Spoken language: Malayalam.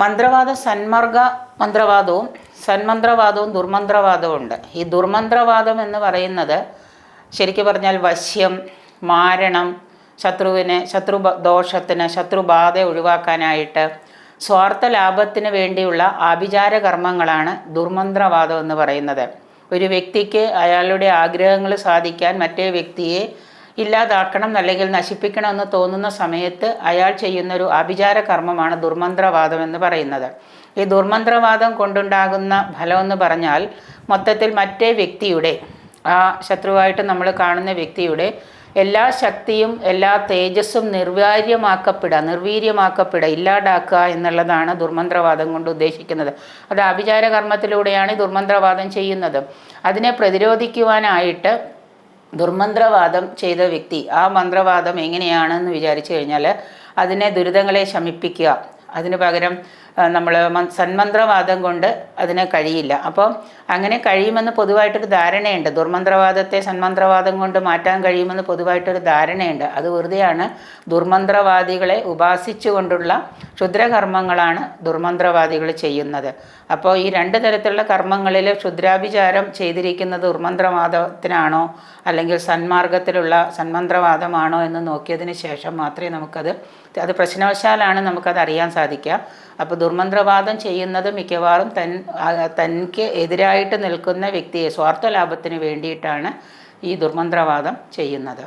മന്ത്രവാദവും സന്മന്ത്രവാദവും ദുർമന്ത്രവാദവും ഉണ്ട്. ഈ ദുർമന്ത്രവാദം എന്ന് പറയുന്നത് ശരിക്കും പറഞ്ഞാൽ വശ്യം, മാരണം, ശത്രുദോഷത്തിന്, ശത്രുബാധ ഒഴിവാക്കാനായിട്ട് സ്വാർത്ഥ ലാഭത്തിന് വേണ്ടിയുള്ള ആഭിചാര കർമ്മങ്ങളാണ് ദുർമന്ത്രവാദം എന്ന് പറയുന്നത്. ഒരു വ്യക്തിക്ക് അയാളുടെ ആഗ്രഹങ്ങൾ സാധിക്കാൻ മറ്റേ വ്യക്തിയെ ഇല്ലാതാക്കണം അല്ലെങ്കിൽ നശിപ്പിക്കണം എന്ന് തോന്നുന്ന സമയത്ത് അയാൾ ചെയ്യുന്നൊരു ആഭിചാര കർമ്മമാണ് ദുർമന്ത്രവാദം എന്ന് പറയുന്നത്. ഈ ദുർമന്ത്രവാദം കൊണ്ടുണ്ടാകുന്ന ഫലമെന്ന് പറഞ്ഞാൽ മൊത്തത്തിൽ മറ്റേ വ്യക്തിയുടെ, ആ ശത്രുവായിട്ട് നമ്മൾ കാണുന്ന വ്യക്തിയുടെ എല്ലാ ശക്തിയും എല്ലാ തേജസ്സും നിർവീര്യമാക്കപ്പെടുക, ഇല്ലാതാക്കുക എന്നുള്ളതാണ് ദുർമന്ത്രവാദം കൊണ്ട് ഉദ്ദേശിക്കുന്നത്. അത് ആഭിചാര കർമ്മത്തിലൂടെയാണ് ദുർമന്ത്രവാദം ചെയ്യുന്നത്. അതിനെ പ്രതിരോധിക്കുവാനായിട്ട് ദുർമന്ത്രവാദം ചെയ്ത വ്യക്തി ആ മന്ത്രവാദം എങ്ങനെയാണെന്ന് വിചാരിച്ചു കഴിഞ്ഞാൽ അതിനെ ദുരിതങ്ങളെ ശമിപ്പിക്കുക. അതിന് പകരം നമ്മൾ സന്മന്ത്രവാദം കൊണ്ട് അതിന് കഴിയില്ല. അപ്പോൾ അങ്ങനെ കഴിയുമെന്ന് പൊതുവായിട്ടൊരു ധാരണയുണ്ട്. ദുർമന്ത്രവാദത്തെ സന്മന്ത്രവാദം കൊണ്ട് മാറ്റാൻ കഴിയുമെന്ന് പൊതുവായിട്ടൊരു ധാരണയുണ്ട്. അത് വെറുതെയാണ്. ദുർമന്ത്രവാദികളെ ഉപാസിച്ചുകൊണ്ടുള്ള ക്ഷുദ്രകർമ്മങ്ങളാണ് ദുർമന്ത്രവാദികൾ ചെയ്യുന്നത്. അപ്പോൾ ഈ രണ്ട് തരത്തിലുള്ള കർമ്മങ്ങളിൽ ക്ഷുദ്രാഭിചാരം ചെയ്തിരിക്കുന്നത് ദുർമന്ത്രവാദത്തിനാണോ അല്ലെങ്കിൽ സന്മാർഗത്തിലുള്ള സന്മന്ത്രവാദമാണോ എന്ന് നോക്കിയതിന് ശേഷം മാത്രമേ അത് പ്രശ്നവശാലാണ് നമുക്കത് അറിയാൻ സാധിക്കുക. അപ്പോൾ ദുർമന്ത്രവാദം ചെയ്യുന്നത് മിക്കവാറും തനിക്ക് എതിരായിട്ട് നിൽക്കുന്ന വ്യക്തിയെ സ്വാർത്ഥ ലാഭത്തിന് വേണ്ടിയിട്ടാണ് ഈ ദുർമന്ത്രവാദം ചെയ്യുന്നത്.